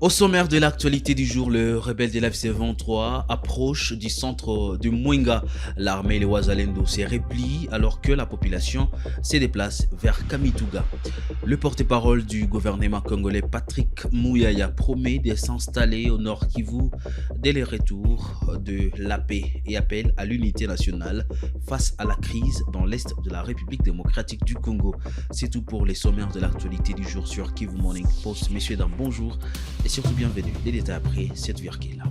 Au sommaire de l'actualité du jour, le rebelle de l'FC-23 approche du centre de Mwenga. L'armée les Ouazalendo se replie alors que la population se déplace vers Kamituga. Le porte-parole du gouvernement congolais Patrick Mouyaya promet de s'installer au Nord Kivu dès le retour de la paix et appelle à l'unité nationale face à la crise dans l'Est de la République démocratique du Congo. C'est tout pour les sommaires de l'actualité du jour sur Kivu Morning Post. Messieurs, dames, bonjour. Et surtout bienvenue. Les détails après cette virgule.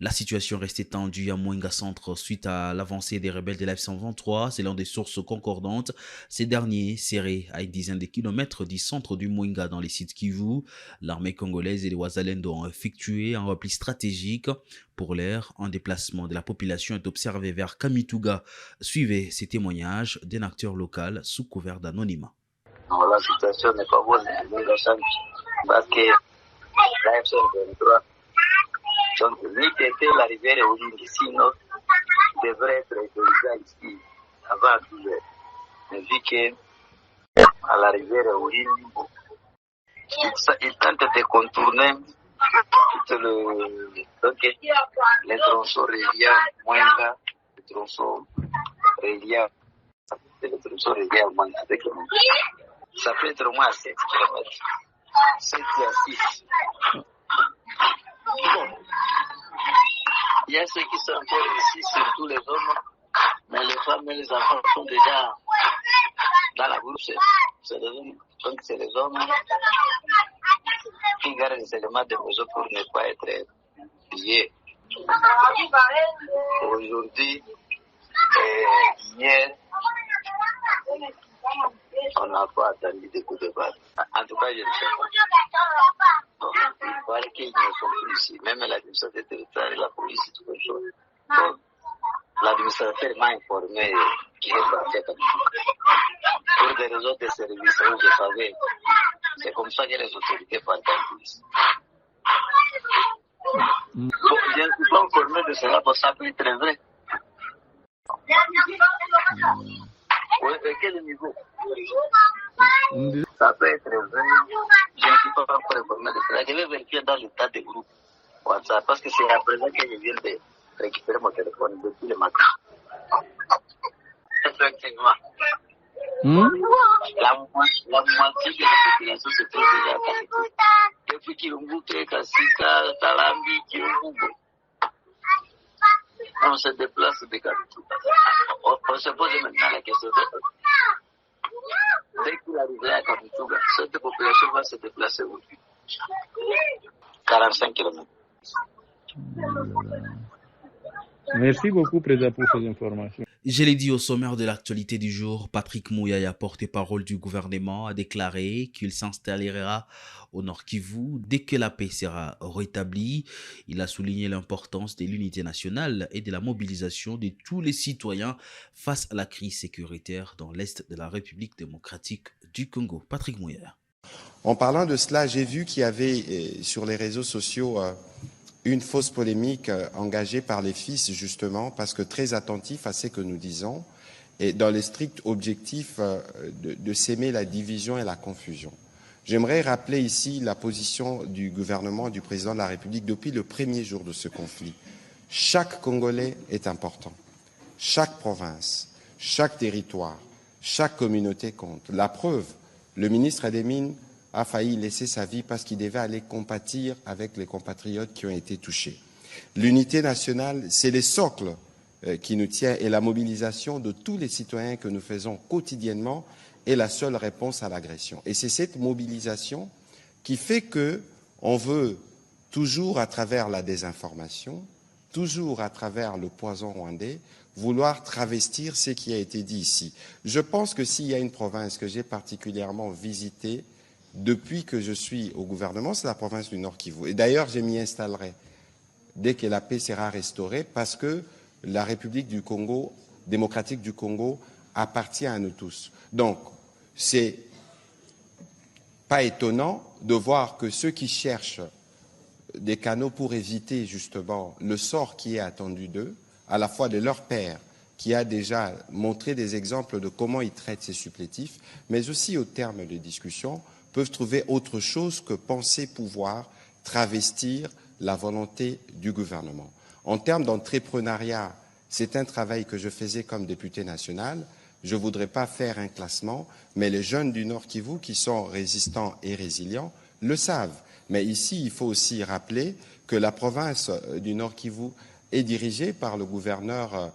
La situation restait tendue à Mwenga Centre suite à l'avancée des rebelles de l'F-123. Selon des sources concordantes, ces derniers serrés à une dizaine de kilomètres du centre du Mwenga dans les sites Kivu. L'armée congolaise et les Ouazalendo ont effectué un repli stratégique. Pour l'heure, un déplacement de la population est observé vers Kamituga. Suivez ces témoignages d'un acteur local sous couvert d'anonymat. La situation n'est pas bonne à Mwenga Centre parce que la F-123, donc, lui qui était l'arrivée au Lindisino devrait être autorisé ici avant 12 heures. Mais vu qu'à l'arrivée au Lindisino, il tente de contourner tout les tronçons reliant Mwenga, les tronçons reliant Mwenga avec le Mwenga. Ça peut être au moins 7 km. 7 à 6. Bon. Il y a ceux qui sont encore ici, surtout les hommes, mais les femmes et les enfants sont déjà dans la brousse. Donc c'est les hommes qui gardent les éléments de maison pour ne pas être pillés. Aujourd'hui, hier, on n'a pas attendu des coups de balle. En tout cas, je ne sais pas. Il paraît qu'ils ne sont plus ici. Même l'administrateur territorial et la police, tout comme ça. Bon, l'administrateur m'a informé qu'il est parti à Kamituga. Pour des raisons de service, où je savais. C'est comme ça que les autorités partent en police. Bon, je ne suis pas informé de cela, parce que ça peut être vrai. Oui, à quel niveau? Ça peut être vrai. Je ne suis pas encore informé de cela. Je vais vérifier dans l'état de groupe WhatsApp parce que c'est à présent que je viens de récupérer mon téléphone depuis le matin. Effectivement. La moitié de la population se trouve déjà à Kamituga. Depuis Kirumbuke, Kasika, Talambi, Kirumbuke. On se déplace de Kamituga. On se pose maintenant la question de dès qu'il arrivera à Kamituga, cette population va se déplacer aujourd'hui. 45 km. Merci beaucoup, Président, pour ces informations. Je l'ai dit au sommaire de l'actualité du jour, Patrick Mouyaya, porte-parole du gouvernement, a déclaré qu'il s'installera au Nord Kivu dès que la paix sera rétablie. Il a souligné l'importance de l'unité nationale et de la mobilisation de tous les citoyens face à la crise sécuritaire dans l'Est de la République démocratique du Congo. Patrick Mouyaya. En parlant de cela, j'ai vu qu'il y avait sur les réseaux sociaux une fausse polémique engagée par les fils, justement, parce que très attentifs à ce que nous disons, et dans le strict objectif de s'aimer la division et la confusion. J'aimerais rappeler ici la position du gouvernement, du président de la République depuis le premier jour de ce conflit. Chaque Congolais est important. Chaque province, chaque territoire, chaque communauté compte. La preuve, le ministre des Mines a failli laisser sa vie parce qu'il devait aller compatir avec les compatriotes qui ont été touchés. L'unité nationale, c'est le socle qui nous tient et la mobilisation de tous les citoyens que nous faisons quotidiennement est la seule réponse à l'agression. Et c'est cette mobilisation qui fait qu'on veut, toujours à travers la désinformation, toujours à travers le poison rwandais, vouloir travestir ce qui a été dit ici. Je pense que s'il y a une province que j'ai particulièrement visitée depuis que je suis au gouvernement, c'est la province du Nord Kivu. Et d'ailleurs, je m'y installerai dès que la paix sera restaurée parce que la République du Congo, démocratique du Congo, appartient à nous tous. Donc, c'est pas étonnant de voir que ceux qui cherchent des canaux pour éviter justement le sort qui est attendu d'eux, à la fois de leur père qui a déjà montré des exemples de comment ils traitent ces supplétifs, mais aussi au terme des discussions, peuvent trouver autre chose que penser pouvoir travestir la volonté du gouvernement. En termes d'entrepreneuriat, c'est un travail que je faisais comme député national. Je ne voudrais pas faire un classement, mais les jeunes du Nord Kivu qui sont résistants et résilients le savent. Mais ici, il faut aussi rappeler que la province du Nord Kivu est dirigée par le gouverneur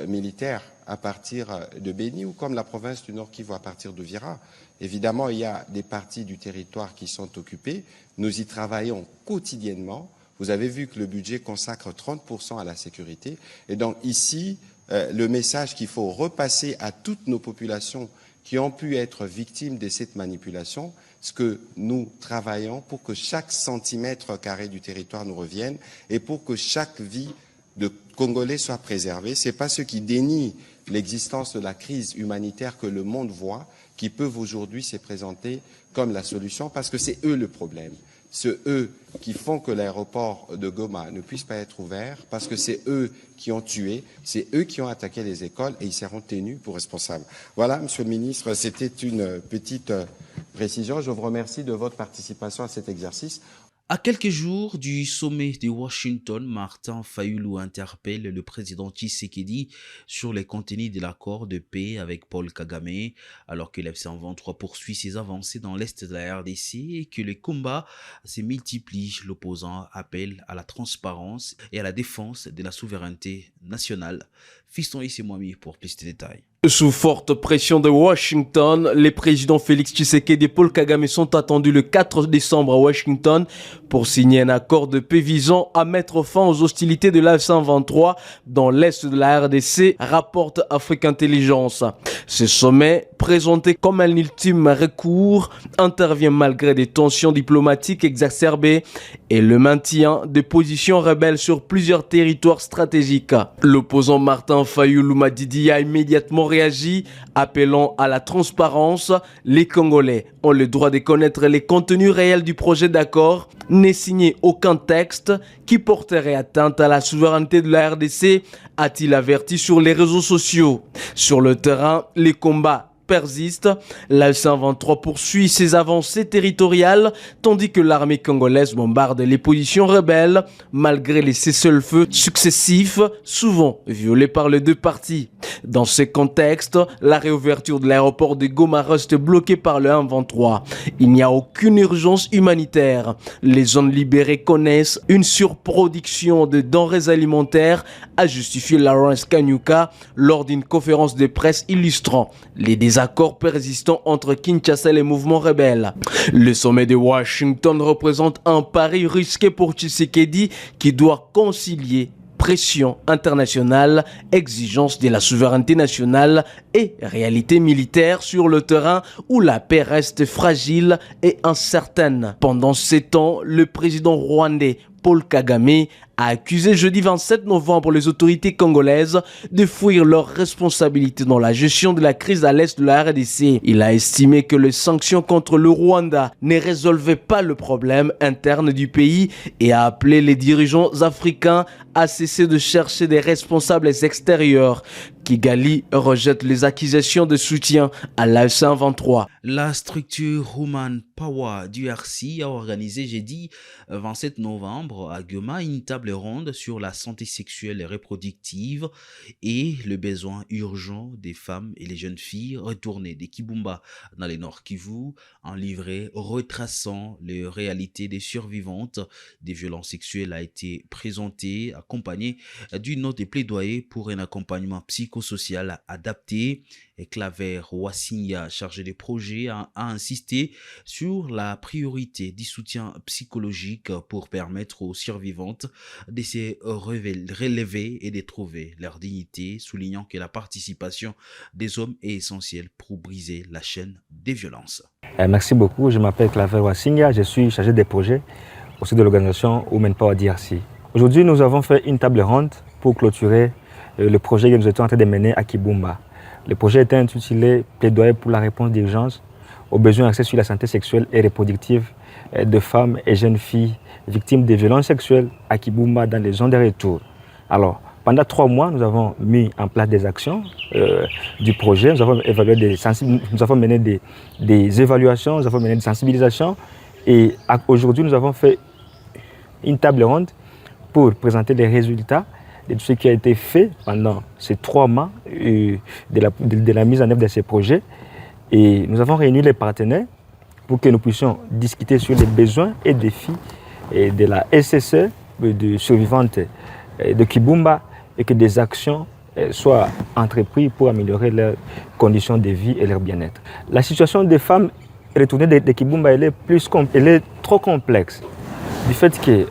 militaire à partir de Béni, ou comme la province du Nord Kivu à partir de Vira. Évidemment, il y a des parties du territoire qui sont occupées. Nous y travaillons quotidiennement. Vous avez vu que le budget consacre 30% à la sécurité. Et donc ici, le message qu'il faut repasser à toutes nos populations qui ont pu être victimes de cette manipulation, c'est que nous travaillons pour que chaque centimètre carré du territoire nous revienne et pour que chaque vie de Congolais soit préservée. Ce n'est pas ceux qui dénient l'existence de la crise humanitaire que le monde voit qui peuvent aujourd'hui se présenter comme la solution, parce que c'est eux le problème. C'est eux qui font que l'aéroport de Goma ne puisse pas être ouvert, parce que c'est eux qui ont tué, c'est eux qui ont attaqué les écoles et ils seront tenus pour responsables. Voilà, Monsieur le Ministre, c'était une petite précision. Je vous remercie de votre participation à cet exercice. À quelques jours du sommet de Washington, Martin Fayulu interpelle le président Tshisekedi sur les contenus de l'accord de paix avec Paul Kagame, alors que l'F-123 poursuit ses avancées dans l'est de la RDC et que les combats se multiplient. L'opposant appelle à la transparence et à la défense de la souveraineté nationale. Fiston Issemouami pour plus de détails. Sous forte pression de Washington, les présidents Félix Tshisekedi et Paul Kagame sont attendus le 4 décembre à Washington pour signer un accord de paix visant à mettre fin aux hostilités de l'F-123 dans l'est de la RDC, rapporte Afrique Intelligence. Ce sommet, présenté comme un ultime recours, intervient malgré des tensions diplomatiques exacerbées et le maintien de positions rebelles sur plusieurs territoires stratégiques. L'opposant Martin Fayulu Madidi a immédiatement réagi, appelant à la transparence. Les Congolais ont le droit de connaître les contenus réels du projet d'accord. N'est signé aucun texte qui porterait atteinte à la souveraineté de la RDC, a-t-il averti sur les réseaux sociaux. Sur le terrain, les combats persiste. L'F-123 poursuit ses avancées territoriales tandis que l'armée congolaise bombarde les positions rebelles malgré les cessez-le-feu successifs, souvent violés par les deux parties. Dans ce contexte, la réouverture de l'aéroport de Goma reste bloquée par le F-23. Il n'y a aucune urgence humanitaire. Les zones libérées connaissent une surproduction de denrées alimentaires, a justifié Lawrence Kanyuka lors d'une conférence de presse illustrant les désaccords persistants entre Kinshasa et les mouvements rebelles. Le sommet de Washington représente un pari risqué pour Tshisekedi qui doit concilier pression internationale, exigence de la souveraineté nationale et réalité militaire sur le terrain où la paix reste fragile et incertaine. Pendant ces temps, le président rwandais Paul Kagame a accusé jeudi 27 novembre les autorités congolaises de fuir leurs responsabilités dans la gestion de la crise à l'est de la RDC. Il a estimé que les sanctions contre le Rwanda ne résolvaient pas le problème interne du pays et a appelé les dirigeants africains à cesser de chercher des responsables extérieurs. Kigali rejette les accusations de soutien à l'F-123. La structure Human Power du RC a organisé jeudi 27 novembre à Goma une table ronde sur la santé sexuelle et reproductive et le besoin urgent des femmes et les jeunes filles retournées des Kibumba dans les Nord Kivu, un livret retraçant les réalités des survivantes des violences sexuelles a été présenté, accompagné d'une note de plaidoyer pour un accompagnement psychosocial adapté. Et Claver Wassigna, chargé des projets, a insisté sur la priorité du soutien psychologique pour permettre aux survivantes de se relever et de trouver leur dignité, soulignant que la participation des hommes est essentielle pour briser la chaîne des violences. Merci beaucoup, je m'appelle Claver Wassigna, je suis chargé des projets au sein de l'organisation Women Power DRC. Aujourd'hui, nous avons fait une table ronde pour clôturer le projet que nous étions en train de mener à Kibumba. Le projet était intitulé « Plaidoyer pour la réponse d'urgence aux besoins axés sur la santé sexuelle et reproductive de femmes et jeunes filles victimes de violences sexuelles à Kibumba dans les zones de retour ». Alors, Pendant 3 mois, nous avons mis en place des actions du projet. Nous avons évalué nous avons mené des évaluations, nous avons mené des sensibilisations. Et aujourd'hui, nous avons fait une table ronde pour présenter les résultats de tout ce qui a été fait pendant ces 3 mois de la mise en œuvre de ces projets. Et nous avons réuni les partenaires pour que nous puissions discuter sur les besoins et défis de la SSE, de survivantes de Kibumba, et que des actions soient entreprises pour améliorer leurs conditions de vie et leur bien-être. La situation des femmes retournées de Kibumba, elle est trop complexe. Du fait que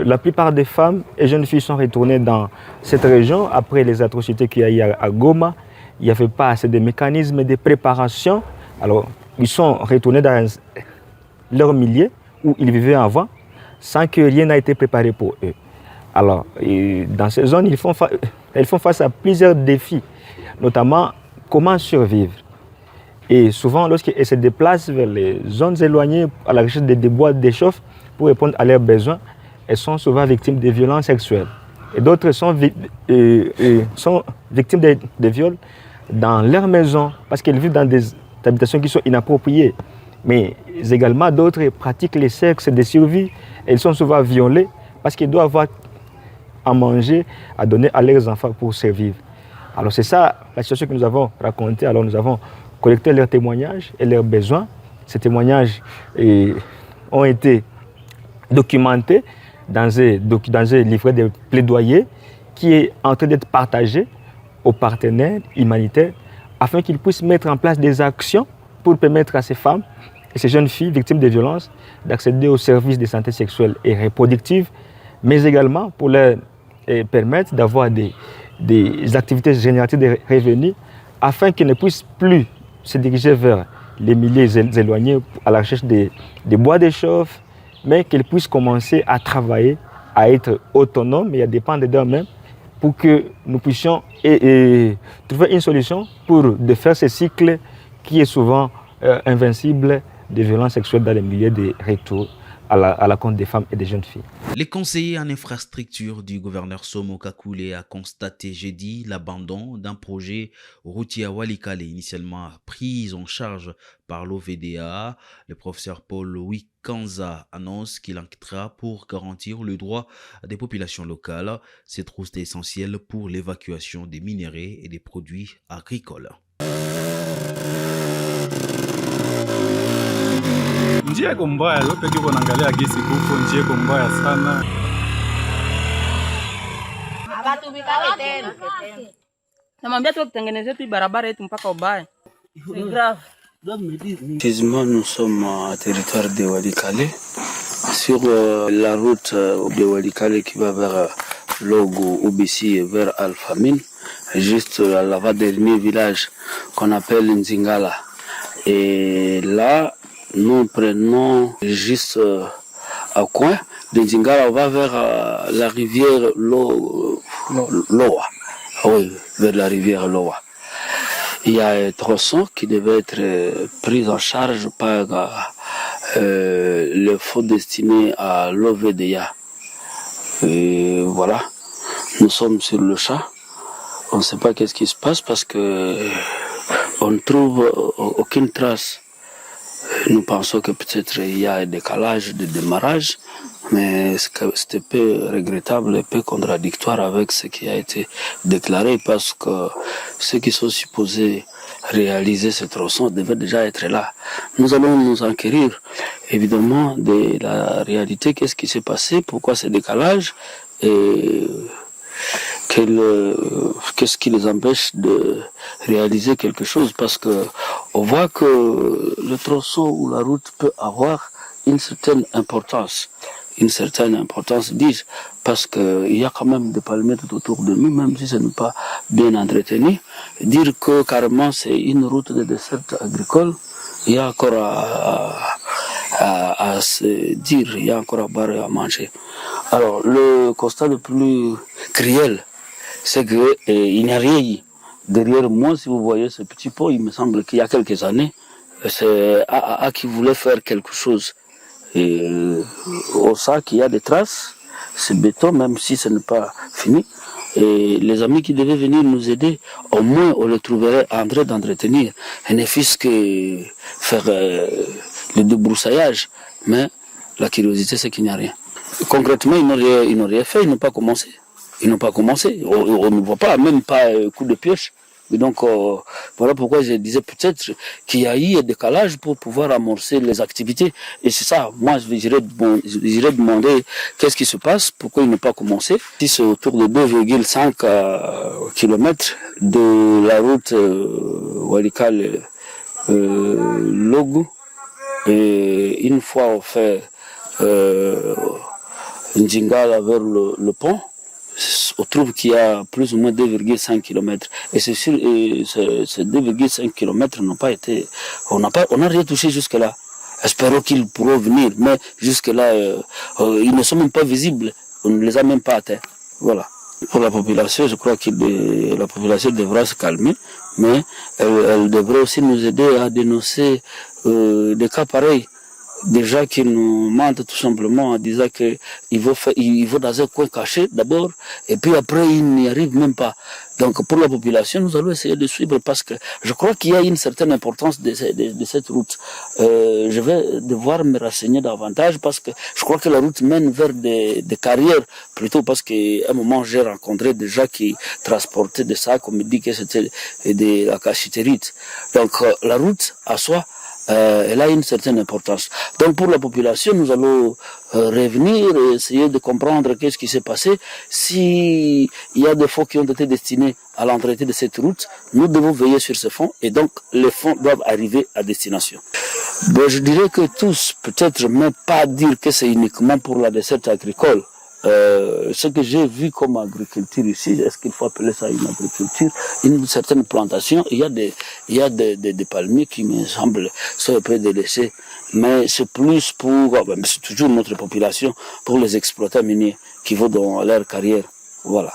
la plupart des femmes et jeunes filles sont retournées dans cette région après les atrocités qu'il y a eu à Goma. Il n'y avait pas assez de mécanismes de préparation. Alors, ils sont retournés dans leur milieu où ils vivaient avant sans que rien n'a été préparé pour eux. Alors, dans ces zones, elles font face à plusieurs défis, notamment comment survivre. Et souvent, lorsqu'elles se déplacent vers les zones éloignées à la recherche des bois de chauffe pour répondre à leurs besoins, elles sont souvent victimes de violences sexuelles. Et d'autres sont victimes de viols dans leur maison parce qu'elles vivent dans des habitations qui sont inappropriées. Mais également, d'autres pratiquent les sexes de survie. Elles sont souvent violées parce qu'elles doivent avoir à manger, à donner à leurs enfants pour survivre. Alors c'est ça la situation que nous avons racontée. Alors nous avons collecté leurs témoignages et leurs besoins. Ces témoignages ont été documentés dans un livret de plaidoyer qui est en train d'être partagé aux partenaires humanitaires afin qu'ils puissent mettre en place des actions pour permettre à ces femmes et ces jeunes filles victimes de violences d'accéder aux services de santé sexuelle et reproductive, mais également pour leur permettre d'avoir des activités génératives de revenus afin qu'ils ne puissent plus se diriger vers les milieux éloignés à la recherche des bois de chauffe, mais qu'ils puissent commencer à travailler, à être autonomes et à dépendre d'eux-mêmes pour que nous puissions trouver une solution pour défaire ce cycle qui est souvent invincible de violences sexuelles dans les milieux de retour à la compte des femmes et des jeunes filles. Les conseillers en infrastructure du gouverneur Somo Kakule a constaté jeudi l'abandon d'un projet routier à Walikale, initialement pris en charge par l'OVDA. Le professeur Paul Wikanza annonce qu'il enquêtera pour garantir le droit des populations locales. Cette route est essentielle pour l'évacuation des minerais et des produits agricoles. Njia iko mbaya, wewe pekee uko unaangalia gesi huko, njia iko mbaya sana. Hawatumikake tena. Namwambia tu kutengenezea tu barabara yetu mpaka Ubaya. C'est grave. Effectivement, nous sommes à territoire de Walikale, sur la route de Walikale qui va vers Logo, Ubisi et vers Alphamine, juste à l'avant-dernier village qu'on appelle Nzingala. Et là, nous prenons juste à coin de Nzingala, on va vers la rivière Loa. Oui, vers la rivière Loa. Il y a un tronçon qui devait être pris en charge par le fonds destiné à l'OVDA. Et voilà, nous sommes sur le champ. On ne sait pas qu'est-ce qui se passe parce que on ne trouve aucune trace. Nous pensons que peut-être il y a un décalage de démarrage, mais c'était peu regrettable et peu contradictoire avec ce qui a été déclaré parce que ceux qui sont supposés réaliser ce tronçon devaient déjà être là. Nous allons nous enquérir évidemment de la réalité, qu'est-ce qui s'est passé, pourquoi ce décalage et qu'est-ce qui les empêche de réaliser quelque chose, parce que on voit que le tronçon ou la route peut avoir une certaine importance, dis-je, parce qu'il y a quand même des palmiers tout autour de nous, même si ce n'est pas bien entretenu. Dire que carrément c'est une route de dessert agricole, il y a encore à se dire, il y a encore à boire et à manger. Alors le constat le plus cruel, c'est qu'il n'y a rien eu. Derrière moi, si vous voyez ce petit pot, il me semble qu'il y a quelques années, c'est AA qui voulait faire quelque chose. Et au sac, il y a des traces, c'est béton, même si ce n'est pas fini. Et les amis qui devaient venir nous aider, au moins on les trouverait en train d'entretenir. Et ne fût-ce que faire le débroussaillage. Mais la curiosité, c'est qu'il n'y a rien. Concrètement, ils n'ont rien fait, ils n'ont pas commencé. Ils n'ont pas commencé. On ne voit pas, même pas coup de pioche. Et donc, voilà pourquoi je disais peut-être qu'il y a eu un décalage pour pouvoir amorcer les activités. Et c'est ça, moi, j'irais demander qu'est-ce qui se passe, pourquoi il n'a pas commencé. Si c'est autour de 2,5 km de la route Walikale-Logo, et une fois on fait Njingala vers le pont, on trouve qu'il y a plus ou moins 2,5 km. Et c'est sûr, ces 2,5 km n'ont pas été... On n'a rien touché jusque-là. Espérons qu'ils pourront venir, mais jusque-là, ils ne sont même pas visibles. On ne les a même pas atteints. Voilà. Pour la population, je crois que la population devra se calmer, mais elle devrait aussi nous aider à dénoncer des cas pareils. Déjà qu'ils nous mentent tout simplement en disant qu'ils vont dans un coin caché d'abord, et puis après ils n'y arrivent même pas. Donc pour la population, nous allons essayer de suivre parce que je crois qu'il y a une certaine importance de cette route. Je vais devoir me renseigner davantage parce que je crois que la route mène vers des carrières plutôt, parce qu'à un moment j'ai rencontré des gens qui transportaient des sacs, on me dit que c'était de la cachiterite. Donc la route à soi, elle a une certaine importance. Donc pour la population, nous allons revenir et essayer de comprendre qu'est-ce qui s'est passé. S'il y a des fonds qui ont été destinés à l'entretien de cette route, nous devons veiller sur ces fonds et donc les fonds doivent arriver à destination. Ben, je dirais que tous, peut-être même pas dire que c'est uniquement pour la desserte agricole. Ce que j'ai vu comme agriculture ici, est-ce qu'il faut appeler ça une agriculture? Une certaine plantation, il y a des palmiers qui me semblent sont un peu délaissés, mais c'est plus pour, c'est toujours notre population, pour les exploitants miniers qui vont dans leur carrière. Voilà.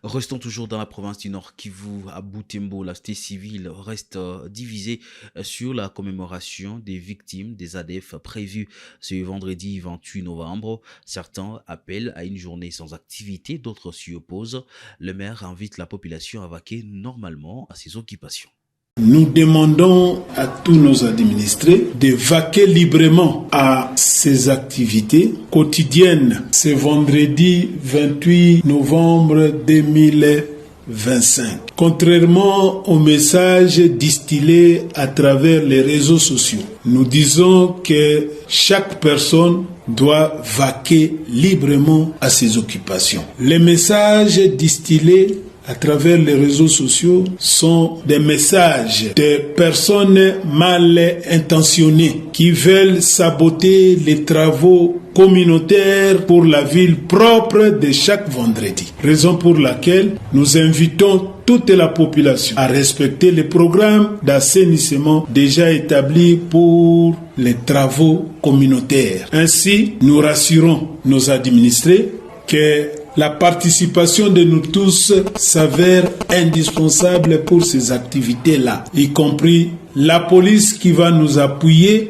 Restons toujours dans la province du Nord Kivu, à Butembo. La société civile reste divisée sur la commémoration des victimes des ADF prévue ce vendredi 28 novembre. Certains appellent à une journée sans activité, d'autres s'y opposent. Le maire invite la population à vaquer normalement à ses occupations. Nous demandons à tous nos administrés de vaquer librement à ces activités quotidiennes ce vendredi 28 novembre 2025. Contrairement aux messages distillés à travers les réseaux sociaux, nous disons que chaque personne doit vaquer librement à ses occupations. Les messages distillés à travers les réseaux sociaux sont des messages de personnes mal intentionnées qui veulent saboter les travaux communautaires pour la ville propre de chaque vendredi. Raison pour laquelle nous invitons toute la population à respecter les programmes d'assainissement déjà établis pour les travaux communautaires. Ainsi, nous rassurons nos administrés que la participation de nous tous s'avère indispensable pour ces activités-là, y compris la police qui va nous appuyer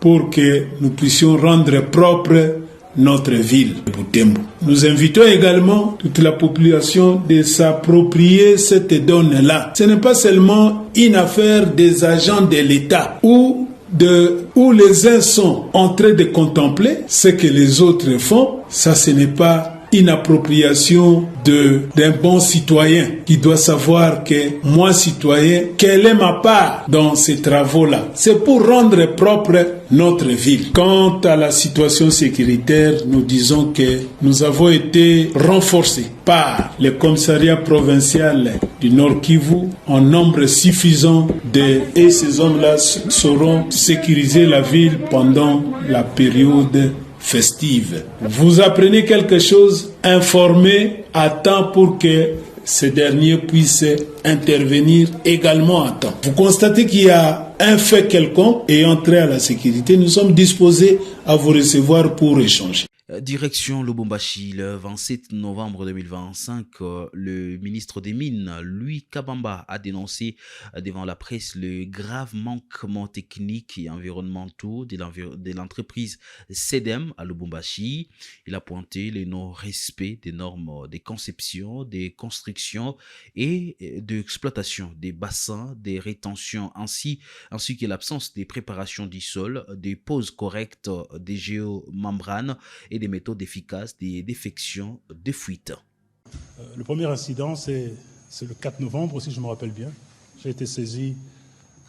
pour que nous puissions rendre propre notre ville de Butembo. Nous invitons également toute la population de s'approprier cette donne-là. Ce n'est pas seulement une affaire des agents de l'État où les uns sont en train de contempler ce que les autres font. Ça, ce n'est pas une appropriation d'un bon citoyen qui doit savoir que moi, citoyen, quelle est ma part dans ces travaux-là? C'est pour rendre propre notre ville. Quant à la situation sécuritaire, nous disons que nous avons été renforcés par le commissariat provincial du Nord Kivu en nombre suffisant et ces hommes-là sauront sécuriser la ville pendant la période festive. Vous apprenez quelque chose, informez à temps pour que ces derniers puissent intervenir également à temps. Vous constatez qu'il y a un fait quelconque ayant trait à la sécurité, nous sommes disposés à vous recevoir pour échanger. Direction Lubumbashi, le 27 novembre 2025, le ministre des Mines, Louis Kabamba, a dénoncé devant la presse le grave manquement technique et environnementaux de l'entreprise CEDEM à Lubumbashi. Il a pointé le non-respect des normes de conception, des constructions et d'exploitation des bassins, des rétentions ainsi que l'absence des préparations du sol, des poses correctes des géomembranes et des méthodes efficaces des défections, des fuites. Le premier incident, c'est le 4 novembre, si je me rappelle bien. J'ai été saisi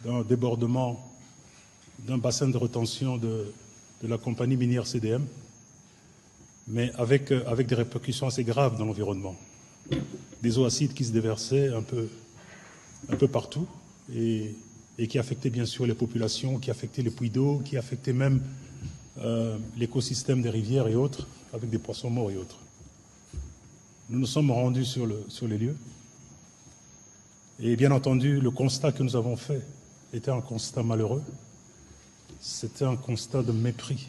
d'un débordement d'un bassin de rétention de la compagnie minière CDM, mais avec des répercussions assez graves dans l'environnement. Des eaux acides qui se déversaient un peu partout et qui affectaient bien sûr les populations, qui affectaient les puits d'eau, qui affectaient même l'écosystème des rivières et autres, avec des poissons morts et autres. Nous nous sommes rendus sur les lieux. Et bien entendu, le constat que nous avons fait était un constat malheureux. C'était un constat de mépris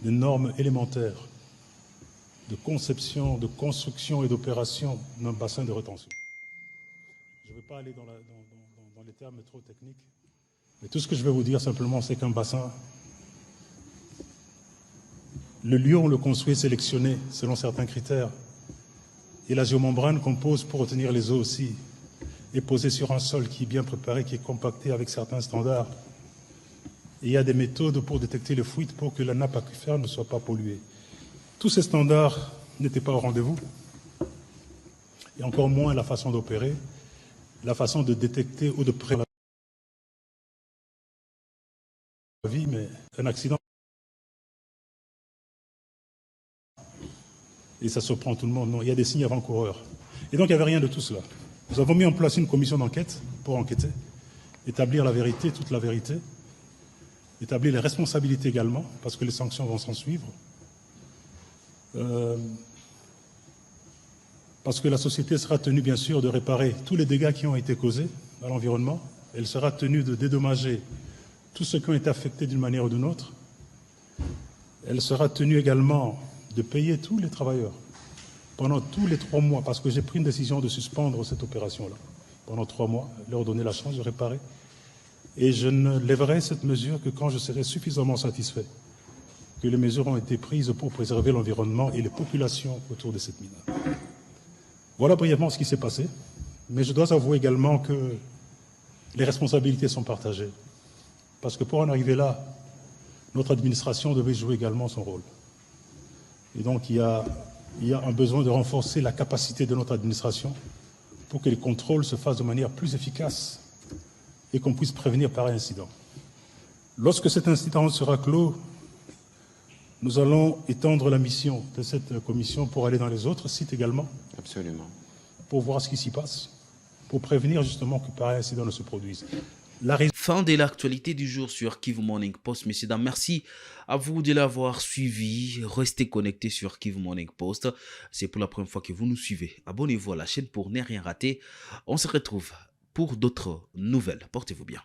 des normes élémentaires de conception, de construction et d'opération d'un bassin de rétention. Je ne vais pas aller dans les termes trop techniques, mais tout ce que je vais vous dire simplement, c'est qu'un bassin, le lieu où on le construit est sélectionné selon certains critères. Et la géomembrane qu'on pose pour retenir les eaux aussi est posée sur un sol qui est bien préparé, qui est compacté avec certains standards. Et il y a des méthodes pour détecter les fuites pour que la nappe aquifère ne soit pas polluée. Tous ces standards n'étaient pas au rendez-vous. Et encore moins la façon d'opérer, la façon de détecter ou de prévenir la vie, mais un accident. Et ça surprend tout le monde. Non, il y a des signes avant-coureurs. Et donc, il n'y avait rien de tout cela. Nous avons mis en place une commission d'enquête pour enquêter, établir la vérité, toute la vérité, établir les responsabilités également, parce que les sanctions vont s'en suivre. Parce que la société sera tenue, bien sûr, de réparer tous les dégâts qui ont été causés à l'environnement. Elle sera tenue de dédommager tous ceux qui ont été affectés d'une manière ou d'une autre. Elle sera tenue également de payer tous les travailleurs pendant tous les 3 mois, parce que j'ai pris une décision de suspendre cette opération-là. Pendant 3 mois, leur donner la chance de réparer. Et je ne lèverai cette mesure que quand je serai suffisamment satisfait que les mesures ont été prises pour préserver l'environnement et les populations autour de cette mine. Voilà brièvement ce qui s'est passé, mais je dois avouer également que les responsabilités sont partagées. Parce que pour en arriver là, notre administration devait jouer également son rôle. Et donc il y a un besoin de renforcer la capacité de notre administration pour que les contrôles se fassent de manière plus efficace et qu'on puisse prévenir pareil incident. Lorsque cet incident sera clos, nous allons étendre la mission de cette commission pour aller dans les autres sites également. Absolument. Pour voir ce qui s'y passe, pour prévenir justement que pareil incident ne se produise. Fin de l'actualité du jour sur Kivu Morning Post. Messieurs, dames, merci à vous de l'avoir suivi. Restez connectés sur Kivu Morning Post. C'est pour la première fois que vous nous suivez. Abonnez-vous à la chaîne pour ne rien rater. On se retrouve pour d'autres nouvelles. Portez-vous bien.